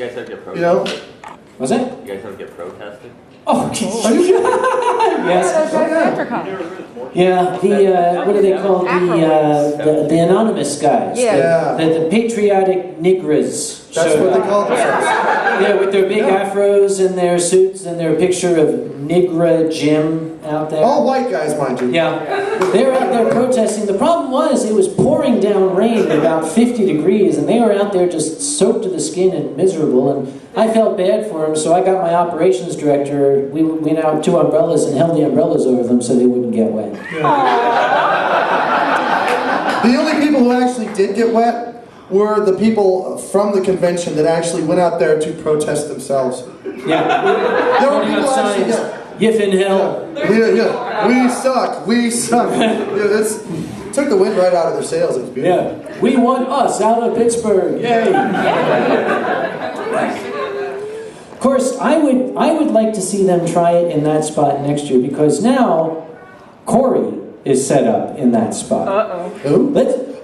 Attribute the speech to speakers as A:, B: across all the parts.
A: guys ever get protested?
B: You know?
C: Was that?
A: You guys ever get protested?
C: Oh, yes. Yeah, what are they called? The anonymous guys.
D: Yeah.
C: The patriotic nigras.
B: That's what they call themselves.
C: Yeah, with their big afros and their suits and their picture of Nigra Jim out there.
B: All white guys, mind you.
C: Yeah, they're out there protesting. The problem was it was pouring down rain at about 50 degrees, and they were out there just soaked to the skin and miserable, and I felt bad for them, so I got my operations director, we went out 2 umbrellas and held the umbrellas over them so they wouldn't get wet.
B: The only people who actually did get wet were the people from the convention that actually went out there to protest themselves.
C: Yeah.
B: There were people actually, yeah.
C: Yif in hell.
B: Yeah. We suck. We suck. Yeah, took the wind right out of their sails. It was beautiful.
C: Yeah. We want us out of Pittsburgh. Yay. Of course, I would like to see them try it in that spot next year because now Corey is set up in that spot.
B: Who?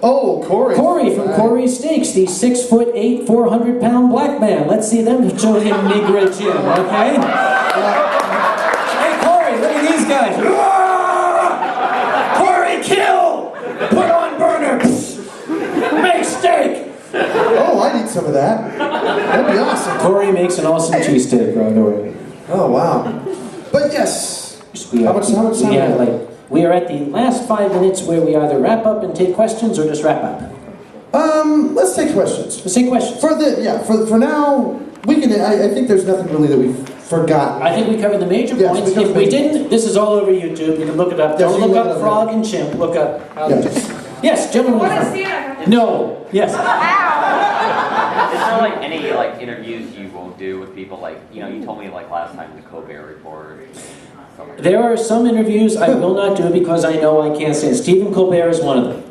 B: Oh, Corey.
C: Corey from Corey's Steaks, the 6'8", 400-pound black man. Let's see them show him Negro Jim, okay? Hey, Corey, look at these guys. Corey, kill! Put on burner. Make steak.
B: Oh, I need some of that. That'd be awesome.
C: Corey makes an awesome cheesesteak, right away.
B: Oh, wow. But yes. How much time?
C: We are at the last 5 minutes where we either wrap up and take questions or just wrap up.
B: Let's take questions.
C: Let's take questions.
B: For now, we can. I think there's nothing really that we've forgotten.
C: I think we covered the major points. If we didn't, this is all over YouTube. You can look it up.
B: Yes,
C: Don't look up frog and chimp. Look up. Yes, gentlemen.
D: I want to see it.
C: No. Yes.
A: Is there like any interviews you won't do with people you told me last time the Colbert Report.
C: There are some interviews I will not do because I know I can't stand. Stephen Colbert is one of them.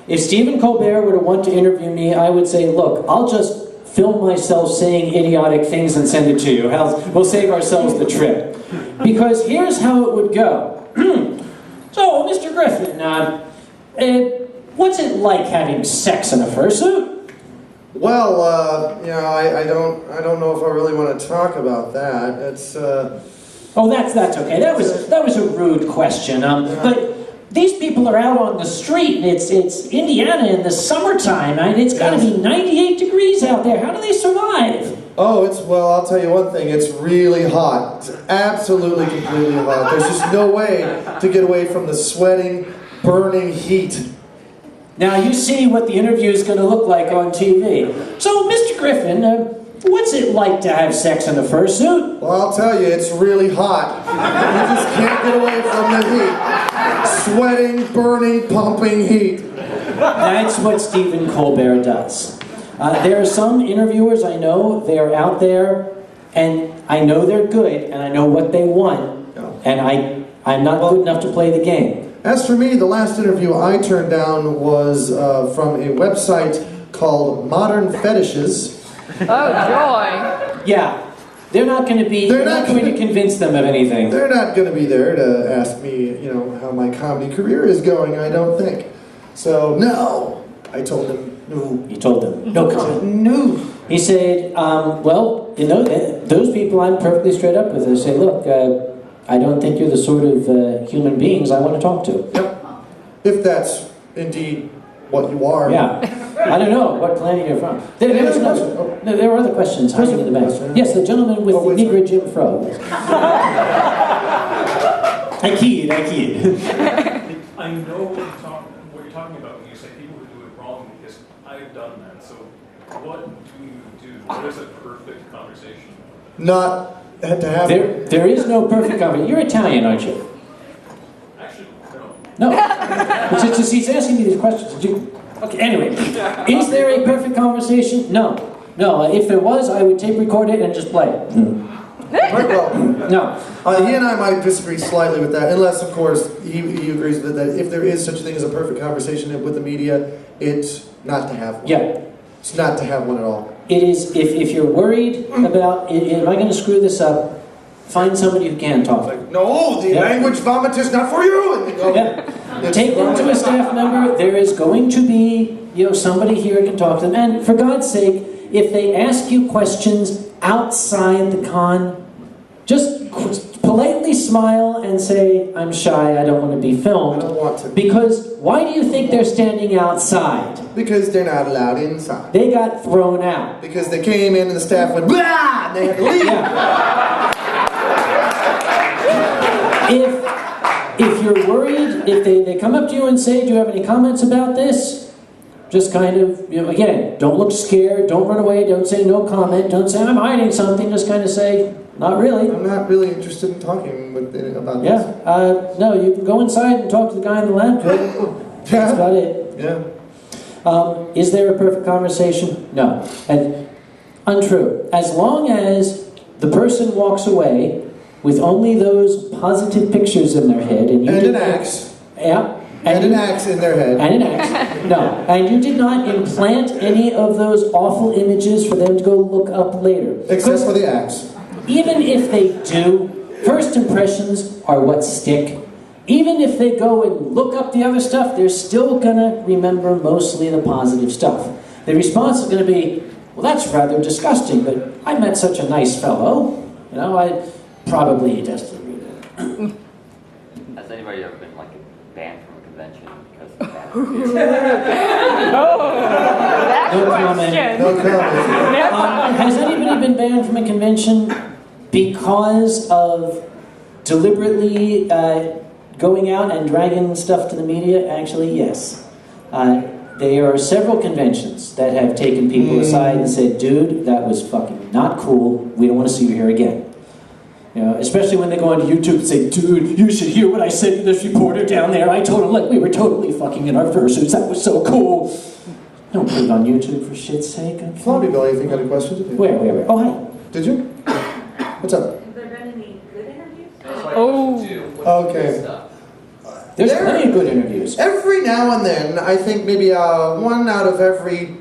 C: If Stephen Colbert were to want to interview me, I would say, look, I'll just film myself saying idiotic things and send it to you. We'll save ourselves the trip. Because here's how it would go. So, Mr. Griffin, what's it like having sex in a fursuit?
B: Well, I don't know if I really want to talk about that. It's
C: Oh, that's okay. That was a rude question. But these people are out on the street, and it's Indiana in the summertime. It's got to be 98 degrees out there. How do they survive?
B: Oh, I'll tell you one thing. It's really hot. It's absolutely, completely hot. There's just no way to get away from the sweating, burning heat.
C: Now, you see what the interview is going to look like on TV. So, Mr. Griffin, what's it like to have sex in a fursuit?
B: Well, I'll tell you, it's really hot. You just can't get away from the heat. Sweating, burning, pumping heat.
C: That's what Stephen Colbert does. There are some interviewers I know, they are out there, and I know they're good, and I know what they want, and I'm not good enough to play the game.
B: As for me, the last interview I turned down was from a website called Modern Fetishes.
D: Oh, joy.
C: Yeah. They're not going to be, you're not going to convince them of anything.
B: They're not going to be there to ask me, how my comedy career is going, I don't think. So, no. I told them, no.
C: You told them, no comment.
B: No.
C: He said, those people I'm perfectly straight up with. I say, look, I don't think you're the sort of human beings I want to talk to.
B: Yep. If that's indeed what you are.
C: Yeah. I don't know what planet you're from. There were other questions hiding in the back. Yes, the gentleman with the Negro Jim Fro. I keyed.
E: I know what you're talking about when you say people who do it wrong, because I've done that. So what do you do? What is a perfect conversation?
B: Not to have...
C: There is no perfect conversation. You're Italian, aren't you?
E: Actually,
C: no. He's asking me these questions. Okay, anyway. Is there a perfect conversation? No. If there was, I would tape record it and just play it. No.
B: He and I might disagree slightly with that, unless, of course, he agrees with that if there is such a thing as a perfect conversation with the media, it's not to have one.
C: Yeah.
B: It's not to have one at all.
C: It is, if you're worried about, am I going to screw this up, find somebody who can talk.
B: No, the language vomit is not for you!
C: Take them to a staff member. There is going to be, somebody here who can talk to them. And for God's sake, if they ask you questions outside the con, just politely smile and say, I'm shy, I don't want to be filmed.
B: I don't want to.
C: Because why do you think they're standing outside?
B: Because they're not allowed inside.
C: They got thrown out.
B: Because they came in and the staff went, blah! And they had to leave.
C: Yeah. If you're worried, if they come up to you and say, do you have any comments about this? Just kind of, again, don't look scared, don't run away, don't say no comment, don't say I'm hiding something, just kind of say, not really.
B: I'm not really interested in talking about
C: Yeah,
B: this.
C: no, you can go inside and talk to the guy in the lab. That's about it.
B: Yeah.
C: Is there a perfect conversation? No. And untrue. As long as the person walks away with only those positive pictures in their head, and
B: an axe.
C: Yeah.
B: And an axe in their head.
C: And an axe. No. And you did not implant any of those awful images for them to go look up later.
B: Except for the axe.
C: Even if they do, first impressions are what stick. Even if they go and look up the other stuff, they're still gonna remember mostly the positive stuff. The response is gonna be, well, that's rather disgusting, but I met such a nice fellow. I probably just read it.
A: Has anybody ever been like banned from a convention because of that?
D: That
C: No
D: question.
B: No comment.
C: Has anybody been banned from a convention because of deliberately going out and dragging stuff to the media? Actually, yes. There are several conventions that have taken people aside and said, dude, that was fucking not cool. We don't want to see you here again. Especially when they go onto YouTube and say, dude, you should hear what I said to this reporter down there. I told him, like, we were totally fucking in our fursuits. That was so cool. Don't put it on YouTube for shit's sake.
B: Floppy Bill, I think had a question to you.
C: Where? Oh, hi.
B: Did you? What's up?
F: Have there been any good interviews?
D: Oh.
B: Okay.
C: There's
B: There-
C: plenty of good interviews.
B: Every now and then, I think maybe one out of every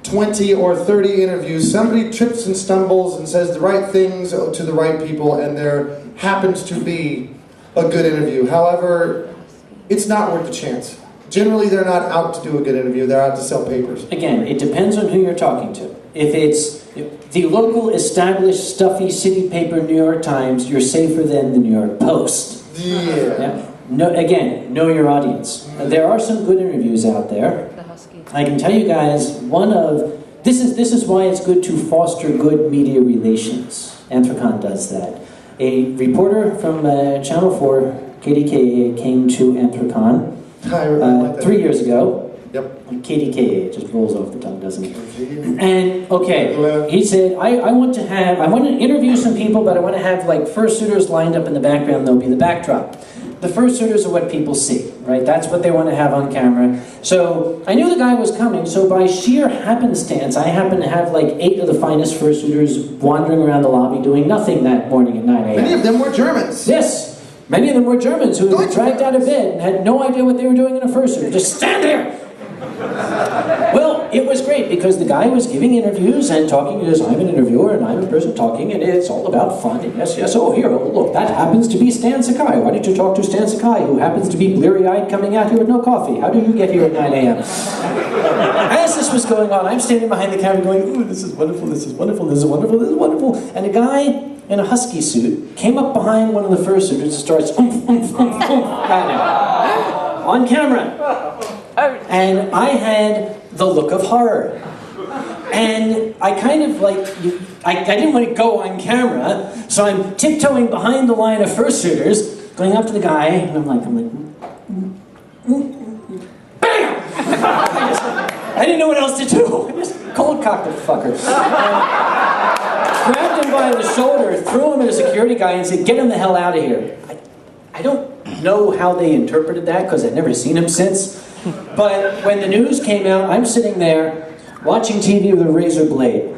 B: 20 or 30 interviews, somebody trips and stumbles and says the right things to the right people, and there happens to be a good interview. However, it's not worth the chance. Generally, they're not out to do a good interview. They're out to sell papers.
C: Again, it depends on who you're talking to. If it's the local established stuffy city paper New York Times, you're safer than the New York Post.
B: Yeah.
C: No, again, know your audience. There are some good interviews out there.
D: The husky.
C: I can tell you guys, this is why it's good to foster good media relations. Anthrocon does that. A reporter from Channel 4, Kage, came to Anthrocon
B: I like that.
C: 3 years ago.
B: Yep.
C: KDKA, it just rolls off the tongue, doesn't it? And, okay, he said, I want to interview some people, but I want to have, like, fursuiters lined up in the background, they'll be the backdrop. The fursuiters are what people see, right? That's what they want to have on camera. So, I knew the guy was coming, so by sheer happenstance, I happened to have, like, 8 of the finest fursuiters wandering around the lobby doing nothing that morning at 9 a.m.
B: Many of them were Germans.
C: Yes! Many of them were Germans who had been dragged out of bed and had no idea what they were doing in a fursuit. Just stand there! Well, it was great because the guy was giving interviews and talking as I'm an interviewer and I'm a person talking and it's all about fun. And yes, oh, here, oh, look, that happens to be Stan Sakai. Why don't you talk to Stan Sakai, who happens to be bleary-eyed coming out here with no coffee? How did you get here at 9 a.m.? As this was going on, I'm standing behind the camera going, ooh, this is wonderful, this is wonderful, this is wonderful, this is wonderful. And a guy in a husky suit came up behind one of the fursuiters and starts on camera. And I had the look of horror. And I kind of like, I didn't want to go on camera, so I'm tiptoeing behind the line of fursuiters, going up to the guy, and I'm like, BAM! I didn't know what else to do. I just cold-cocked the fucker. Grabbed him by the shoulder, threw him at a security guy, and said, get him the hell out of here. I don't know how they interpreted that, because I've never seen him since. But when the news came out, I'm sitting there watching TV with a razor blade.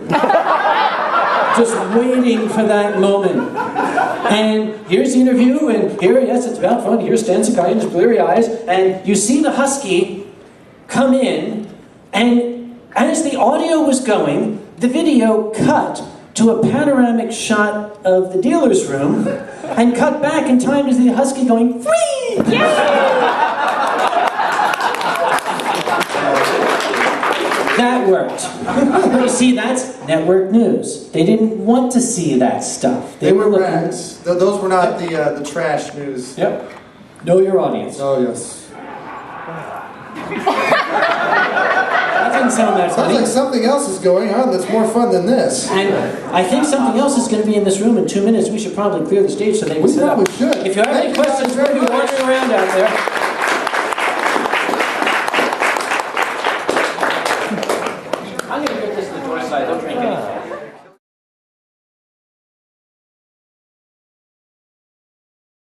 C: Just waiting for that moment. And here's the interview, and here, yes, it's about fun. Here's Stan Sakai and his bleary eyes. And you see the husky come in, and as the audio was going, the video cut to a panoramic shot of the dealer's room, and cut back in time to the husky going, free! Yeah! That worked. You see, that's network news. They didn't want to see that stuff.
B: They were
C: looking-
B: rats. Those were not the trash news.
C: Yep. Know your audience.
B: Oh, yes.
C: That didn't sound that
B: Sounds
C: funny.
B: like something else is going on that's more fun than this.
C: And I think something else is going to be in this room in 2 minutes. We should probably clear the stage so they can
B: We
C: sit up.
B: probably should.
C: If you have any
B: Thank you guys
C: questions,
B: very
C: we'll be
B: much.
C: wandering around out there. I'm going to get this to the door side. Don't drink any